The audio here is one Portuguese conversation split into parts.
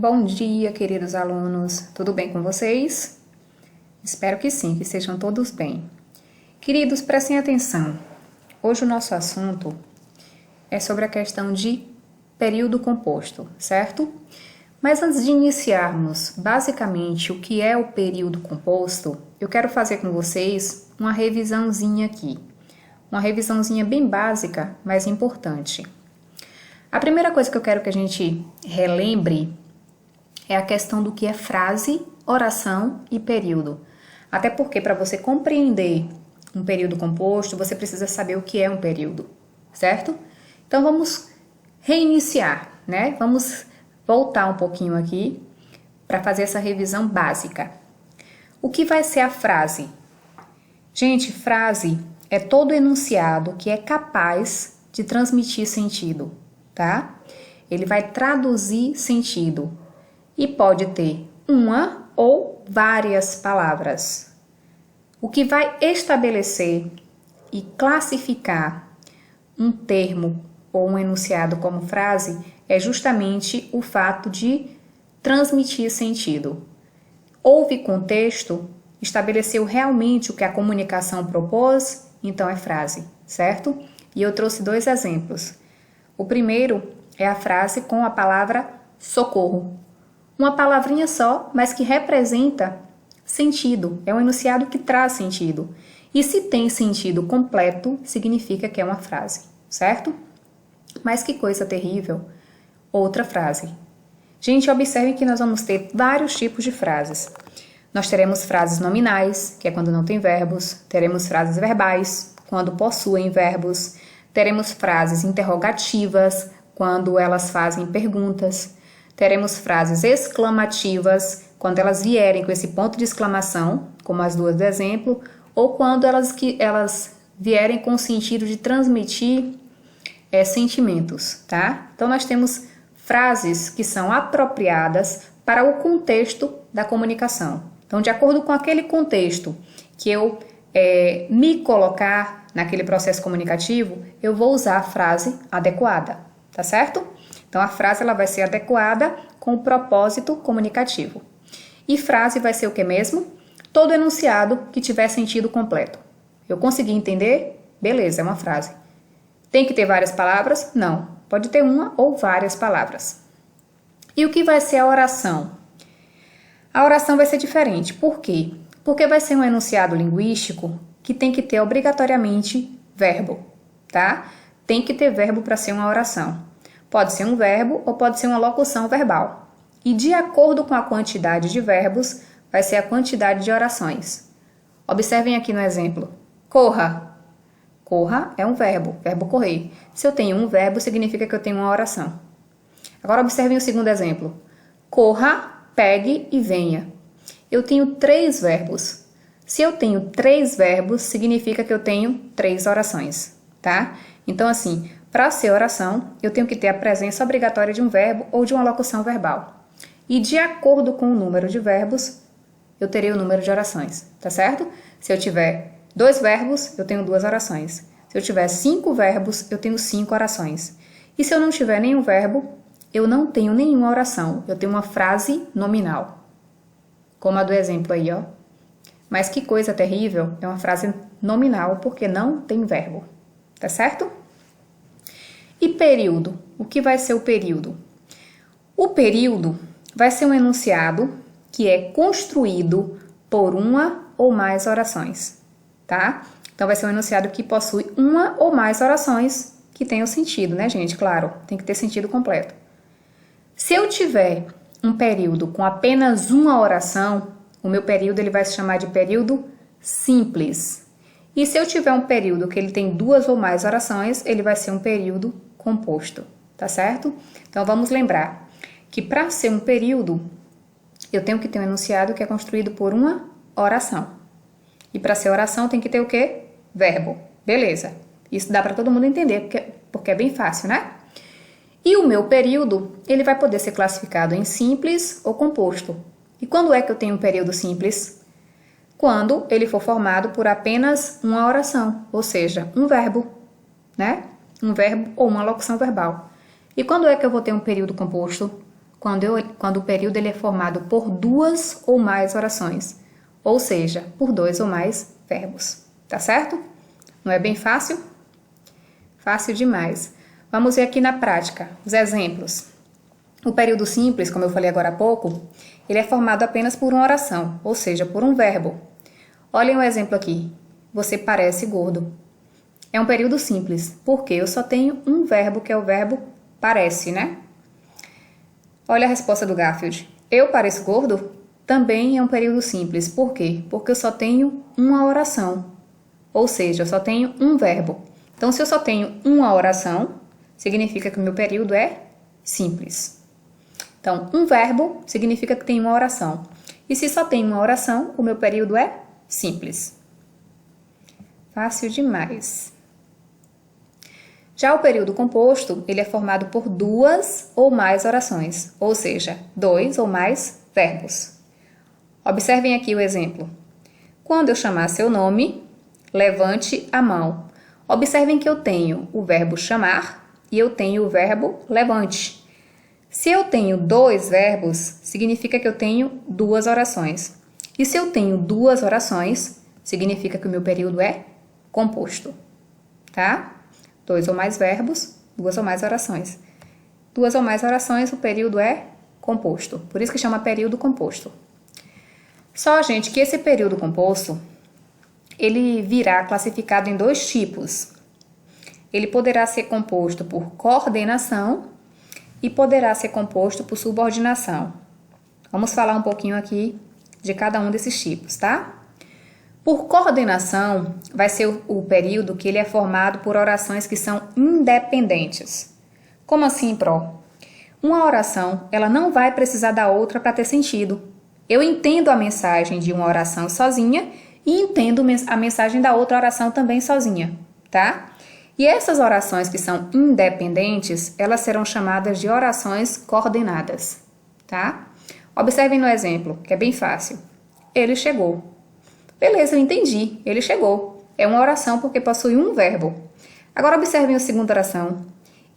Bom dia, queridos alunos. Tudo bem com vocês? Espero que sim, que estejam todos bem. Queridos, prestem atenção. Hoje o nosso assunto é sobre a questão de período composto, certo? Mas antes de iniciarmos basicamente o que é o período composto, eu quero fazer com vocês uma revisãozinha aqui. Uma revisãozinha bem básica, mas importante. A primeira coisa que eu quero que a gente relembre é a questão do que é frase, oração e período. Até porque para você compreender um período composto, você precisa saber o que é um período, certo? Então vamos reiniciar, né? Vamos voltar um pouquinho aqui para fazer essa revisão básica. O que vai ser a frase? Gente, frase é todo enunciado que é capaz de transmitir sentido, tá? Ele vai traduzir sentido e pode ter uma ou várias palavras. O que vai estabelecer e classificar um termo ou um enunciado como frase é justamente o fato de transmitir sentido. Houve contexto, estabeleceu realmente o que a comunicação propôs, então é frase, certo? E eu trouxe dois exemplos. O primeiro é a frase com a palavra socorro. Uma palavrinha só, mas que representa sentido. É um enunciado que traz sentido. E se tem sentido completo, significa que é uma frase, certo? Mas que coisa terrível. Outra frase. Gente, observem que nós vamos ter vários tipos de frases. Nós teremos frases nominais, que é quando não tem verbos. Teremos frases verbais, quando possuem verbos. Teremos frases interrogativas, quando elas fazem perguntas. Teremos frases exclamativas, quando elas vierem com esse ponto de exclamação, como as duas do exemplo, ou quando elas vierem com o sentido de transmitir sentimentos, tá? Então, nós temos frases que são apropriadas para o contexto da comunicação. Então, de acordo com aquele contexto que eu me colocar naquele processo comunicativo, eu vou usar a frase adequada, tá certo? Então, a frase ela vai ser adequada com o propósito comunicativo. E frase vai ser o que mesmo? Todo enunciado que tiver sentido completo. Eu consegui entender? Beleza, é uma frase. Tem que ter várias palavras? Não. Pode ter uma ou várias palavras. E o que vai ser a oração? A oração vai ser diferente. Por quê? Porque vai ser um enunciado linguístico que tem que ter obrigatoriamente verbo, tá? Tem que ter verbo para ser uma oração. Pode ser um verbo ou pode ser uma locução verbal. E de acordo com a quantidade de verbos, vai ser a quantidade de orações. Observem aqui no exemplo. Corra. Corra é um verbo correr. Se eu tenho um verbo, significa que eu tenho uma oração. Agora observem o segundo exemplo. Corra, pegue e venha. Eu tenho 3 verbos. Se eu tenho 3 verbos, significa que eu tenho 3 orações, tá? Então, assim, para ser oração, eu tenho que ter a presença obrigatória de um verbo ou de uma locução verbal. E de acordo com o número de verbos, eu terei o número de orações, tá certo? Se eu tiver 2 verbos, eu tenho 2 orações. Se eu tiver 5 verbos, eu tenho 5 orações. E se eu não tiver nenhum verbo, eu não tenho nenhuma oração. Eu tenho uma frase nominal. Como a do exemplo aí, ó. Mas que coisa terrível, é uma frase nominal porque não tem verbo, tá certo? E período? O que vai ser o período? O período vai ser um enunciado que é construído por uma ou mais orações, tá? Então, vai ser um enunciado que possui uma ou mais orações que tenham sentido, né, gente? Claro, tem que ter sentido completo. Se eu tiver um período com apenas uma oração, o meu período ele vai se chamar de período simples. E se eu tiver um período que ele tem 2 ou mais orações, ele vai ser um período composto, tá certo? Então, vamos lembrar que para ser um período, eu tenho que ter um enunciado que é construído por uma oração. E para ser oração, tem que ter o quê? Verbo. Beleza. Isso dá para todo mundo entender, porque é bem fácil, né? E o meu período, ele vai poder ser classificado em simples ou composto. E quando é que eu tenho um período simples? Quando ele for formado por apenas uma oração, ou seja, um verbo, né? Um verbo ou uma locução verbal. E quando é que eu vou ter um período composto? quando o período ele é formado por duas ou mais orações, ou seja, por dois ou mais verbos, tá certo? Não é bem fácil? Fácil demais. Vamos ver aqui na prática os exemplos. O período simples, como eu falei agora há pouco, ele é formado apenas por uma oração, ou seja, por um verbo. Olhem o exemplo aqui. Você parece gordo. É um período simples, porque eu só tenho um verbo, que é o verbo parece, né? Olha a resposta do Garfield. Eu pareço gordo? Também é um período simples. Por quê? Porque eu só tenho uma oração. Ou seja, eu só tenho um verbo. Então, se eu só tenho uma oração, significa que o meu período é simples. Então, um verbo significa que tem uma oração. E se só tem uma oração, o meu período é simples. Fácil demais. Já o período composto, ele é formado por duas ou mais orações, ou seja, dois ou mais verbos. Observem aqui o exemplo. Quando eu chamar seu nome, levante a mão. Observem que eu tenho o verbo chamar e eu tenho o verbo levante. Se eu tenho dois verbos, significa que eu tenho duas orações. E se eu tenho duas orações, significa que o meu período é composto, tá? Dois ou mais verbos, duas ou mais orações. Duas ou mais orações, o período é composto. Por isso que chama período composto. Só, gente, que esse período composto, ele virá classificado em dois tipos. Ele poderá ser composto por coordenação e poderá ser composto por subordinação. Vamos falar um pouquinho aqui de cada um desses tipos, tá? Por coordenação, vai ser o período que ele é formado por orações que são independentes. Como assim, Pró? Uma oração, ela não vai precisar da outra para ter sentido. Eu entendo a mensagem de uma oração sozinha e entendo a mensagem da outra oração também sozinha, tá? E essas orações que são independentes, elas serão chamadas de orações coordenadas, tá? Observem no exemplo, que é bem fácil. Ele chegou. Beleza, eu entendi. Ele chegou. É uma oração porque possui um verbo. Agora observem a segunda oração.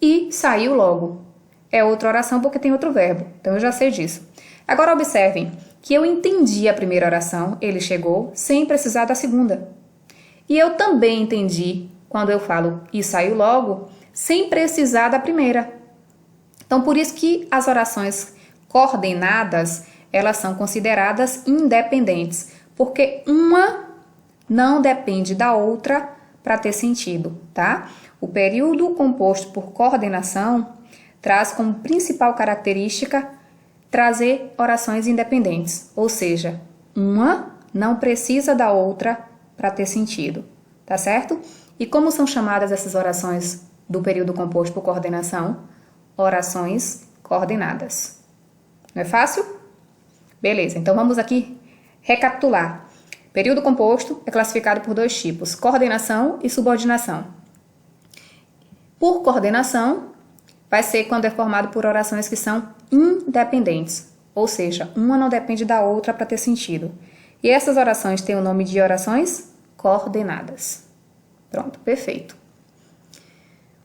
E saiu logo. É outra oração porque tem outro verbo. Então eu já sei disso. Agora observem que eu entendi a primeira oração, ele chegou, sem precisar da segunda. E eu também entendi quando eu falo e saiu logo, sem precisar da primeira. Então por isso que as orações coordenadas, elas são consideradas independentes. Porque uma não depende da outra para ter sentido, tá? O período composto por coordenação traz como principal característica trazer orações independentes, ou seja, uma não precisa da outra para ter sentido, tá certo? E como são chamadas essas orações do período composto por coordenação? Orações coordenadas. Não é fácil? Beleza, então vamos aqui recapitular. Período composto é classificado por dois tipos, coordenação e subordinação. Por coordenação, vai ser quando é formado por orações que são independentes, ou seja, uma não depende da outra para ter sentido. E essas orações têm o nome de orações coordenadas. Pronto, perfeito.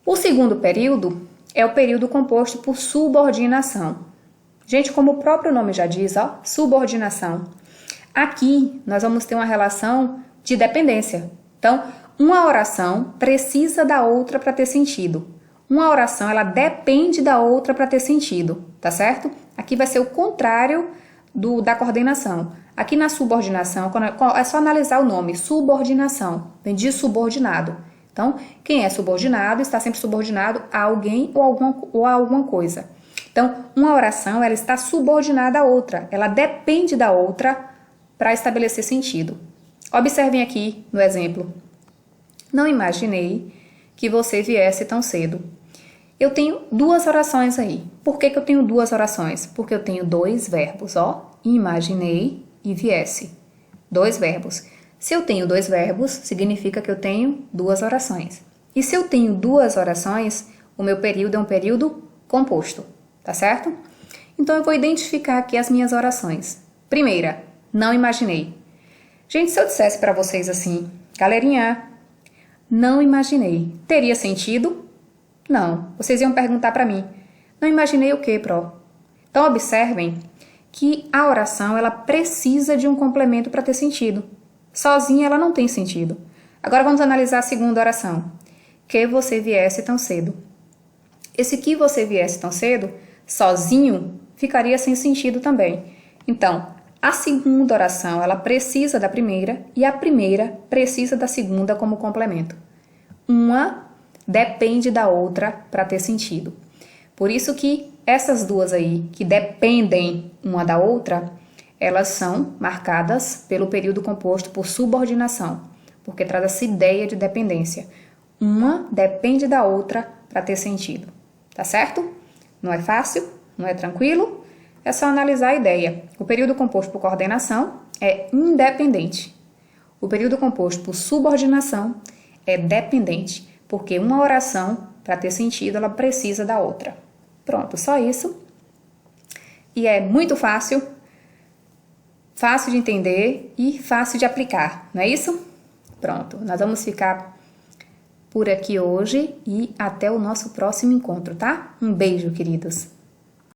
O segundo período é o período composto por subordinação. Gente, como o próprio nome já diz, ó, subordinação. Aqui, nós vamos ter uma relação de dependência. Então, uma oração precisa da outra para ter sentido. Uma oração, ela depende da outra para ter sentido, tá certo? Aqui vai ser o contrário da coordenação. Aqui na subordinação, é só analisar o nome, subordinação, vem de subordinado. Então, quem é subordinado está sempre subordinado a alguém ou a alguma coisa. Então, uma oração, ela está subordinada à outra, ela depende da outra para estabelecer sentido. Observem aqui no exemplo. Não imaginei que você viesse tão cedo. Eu tenho duas orações aí. Por que eu tenho duas orações? Porque eu tenho dois verbos, ó. Imaginei e viesse. Dois verbos. Se eu tenho dois verbos, significa que eu tenho duas orações. E se eu tenho duas orações, o meu período é um período composto, tá certo? Então eu vou identificar aqui as minhas orações. Primeira, não imaginei. Gente, se eu dissesse para vocês assim, galerinha, não imaginei, teria sentido? Não. Vocês iam perguntar para mim, não imaginei o quê, Pró? Então, observem que a oração ela precisa de um complemento para ter sentido. Sozinha ela não tem sentido. Agora vamos analisar a segunda oração. Que você viesse tão cedo. Esse que você viesse tão cedo, sozinho, ficaria sem sentido também. Então, a segunda oração ela precisa da primeira e a primeira precisa da segunda como complemento. Uma depende da outra para ter sentido. Por isso que essas duas aí, que dependem uma da outra, elas são marcadas pelo período composto por subordinação, porque traz essa ideia de dependência. Uma depende da outra para ter sentido. Tá certo? Não é fácil? Não é tranquilo? É só analisar a ideia. O período composto por coordenação é independente. O período composto por subordinação é dependente, porque uma oração, para ter sentido, ela precisa da outra. Pronto, só isso. E é muito fácil de entender e fácil de aplicar, não é isso? Pronto, nós vamos ficar por aqui hoje e até o nosso próximo encontro, tá? Um beijo, queridos!